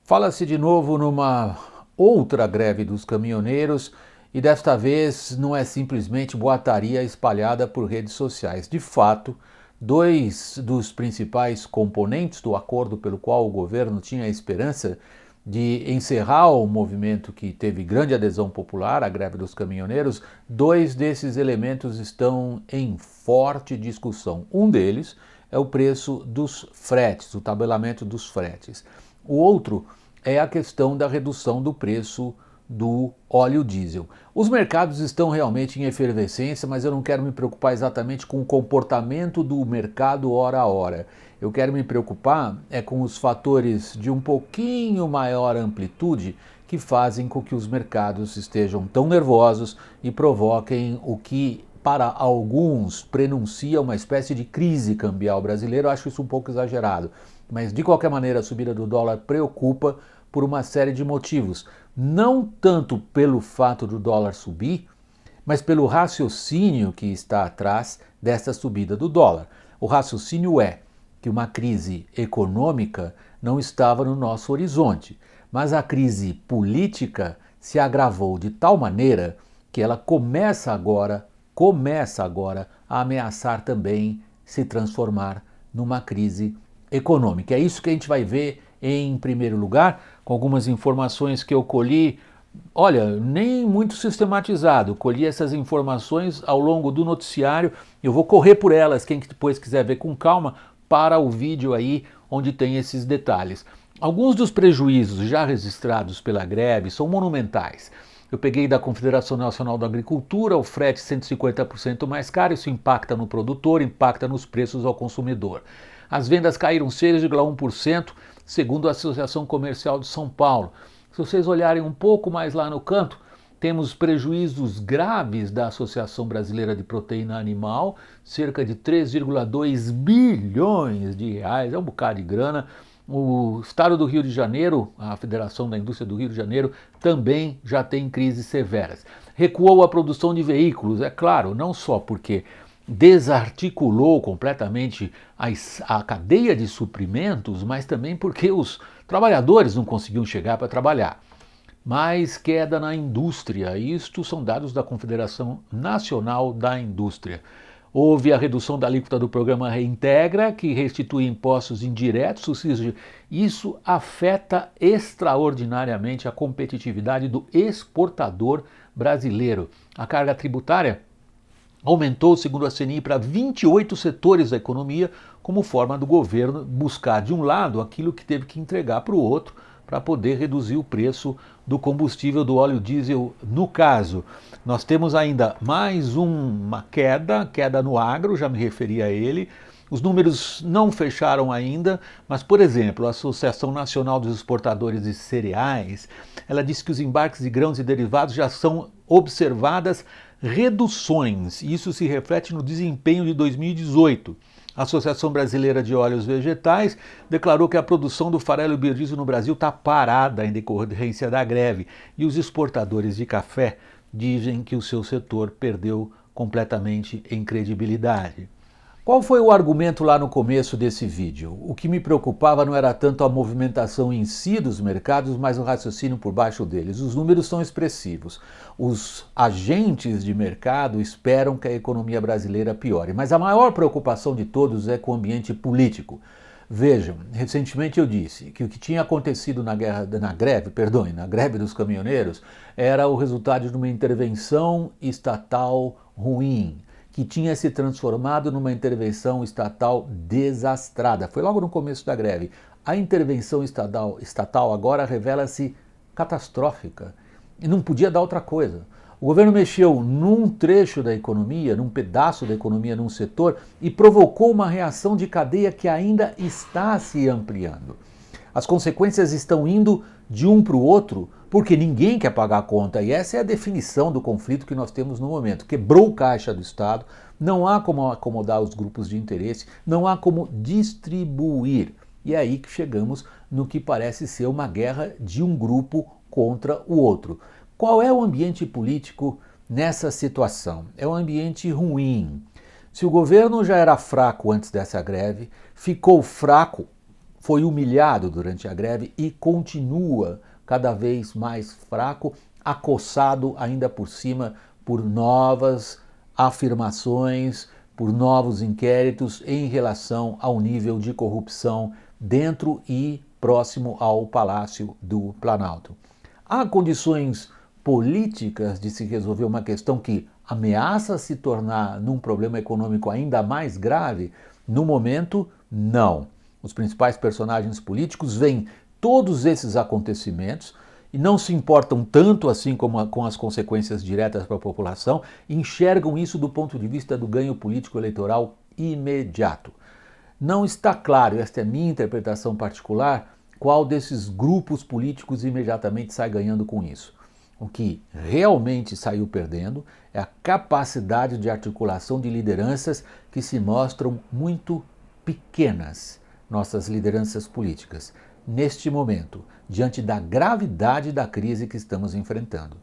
Fala-se de novo numa outra greve dos caminhoneiros e desta vez não é simplesmente boataria espalhada por redes sociais. De fato, dois dos principais componentes do acordo pelo qual o governo tinha a esperança de encerrar o movimento que teve grande adesão popular, a greve dos caminhoneiros, dois desses elementos estão em forte discussão. Um deles é o preço dos fretes, o tabelamento dos fretes. O outro é a questão da redução do preço do óleo diesel. Os mercados estão realmente em efervescência, mas eu não quero me preocupar exatamente com o comportamento do mercado hora a hora. Eu quero me preocupar com os fatores de um pouquinho maior amplitude que fazem com que os mercados estejam tão nervosos e provoquem o que para alguns prenuncia uma espécie de crise cambial brasileira. Eu acho isso um pouco exagerado, mas de qualquer maneira a subida do dólar preocupa por uma série de motivos. Não tanto pelo fato do dólar subir, mas pelo raciocínio que está atrás dessa subida do dólar. O raciocínio é que uma crise econômica não estava no nosso horizonte, mas a crise política se agravou de tal maneira que ela começa agora a ameaçar também se transformar numa crise econômica. É isso que a gente vai ver em primeiro lugar, com algumas informações que eu colhi, olha, nem muito sistematizado, colhi essas informações ao longo do noticiário, eu vou correr por elas, quem depois quiser ver com calma, para o vídeo aí onde tem esses detalhes. Alguns dos prejuízos já registrados pela greve são monumentais. Eu peguei da Confederação Nacional da Agricultura, o frete 150% mais caro, isso impacta no produtor, impacta nos preços ao consumidor. As vendas caíram 6,1%, segundo a Associação Comercial de São Paulo. Se vocês olharem um pouco mais lá no canto, temos prejuízos graves da Associação Brasileira de Proteína Animal, cerca de 3,2 bilhões de reais, é um bocado de grana. O Estado do Rio de Janeiro, a Federação da Indústria do Rio de Janeiro, também já tem crises severas. Recuou a produção de veículos, é claro, não só porque desarticulou completamente a cadeia de suprimentos, mas também porque os trabalhadores não conseguiam chegar para trabalhar. Mais queda na indústria, isto são dados da Confederação Nacional da Indústria. Houve a redução da alíquota do programa Reintegra, que restitui impostos indiretos, ou seja, isso afeta extraordinariamente a competitividade do exportador brasileiro. A carga tributária aumentou, segundo a CNI, para 28 setores da economia, como forma do governo buscar, de um lado, aquilo que teve que entregar para o outro, para poder reduzir o preço do combustível do óleo diesel. No caso, nós temos ainda mais uma queda no agro, já me referi a ele. Os números não fecharam ainda, mas, por exemplo, a Associação Nacional dos Exportadores de Cereais, ela diz que os embarques de grãos e derivados já são observadas reduções. Isso se reflete no desempenho de 2018. A Associação Brasileira de Óleos Vegetais declarou que a produção do farelo e biodiesel no Brasil está parada em decorrência da greve. E os exportadores de café dizem que o seu setor perdeu completamente em credibilidade. Qual foi o argumento lá no começo desse vídeo? O que me preocupava não era tanto a movimentação em si dos mercados, mas o raciocínio por baixo deles. Os números são expressivos. Os agentes de mercado esperam que a economia brasileira piore, mas a maior preocupação de todos é com o ambiente político. Vejam, recentemente eu disse que o que tinha acontecido na greve dos caminhoneiros era o resultado de uma intervenção estatal ruim, que tinha se transformado numa intervenção estatal desastrada. Foi logo no começo da greve. A intervenção estatal agora revela-se catastrófica e não podia dar outra coisa. O governo mexeu num trecho da economia, num pedaço da economia, num setor e provocou uma reação de cadeia que ainda está se ampliando. As consequências estão indo de um para o outro porque ninguém quer pagar a conta, e essa é a definição do conflito que nós temos no momento. Quebrou o caixa do Estado, não há como acomodar os grupos de interesse, não há como distribuir. E é aí que chegamos no que parece ser uma guerra de um grupo contra o outro. Qual é o ambiente político nessa situação? É um ambiente ruim. Se o governo já era fraco antes dessa greve, ficou fraco foi humilhado durante a greve e continua cada vez mais fraco, acossado ainda por cima por novas afirmações, por novos inquéritos em relação ao nível de corrupção dentro e próximo ao Palácio do Planalto. Há condições políticas de se resolver uma questão que ameaça se tornar num problema econômico ainda mais grave? No momento, não. Os principais personagens políticos veem todos esses acontecimentos e não se importam tanto assim com as consequências diretas para a população, enxergam isso do ponto de vista do ganho político eleitoral imediato. Não está claro, esta é minha interpretação particular, qual desses grupos políticos imediatamente sai ganhando com isso. O que realmente saiu perdendo é a capacidade de articulação de lideranças que se mostram muito pequenas, nossas lideranças políticas, neste momento, diante da gravidade da crise que estamos enfrentando.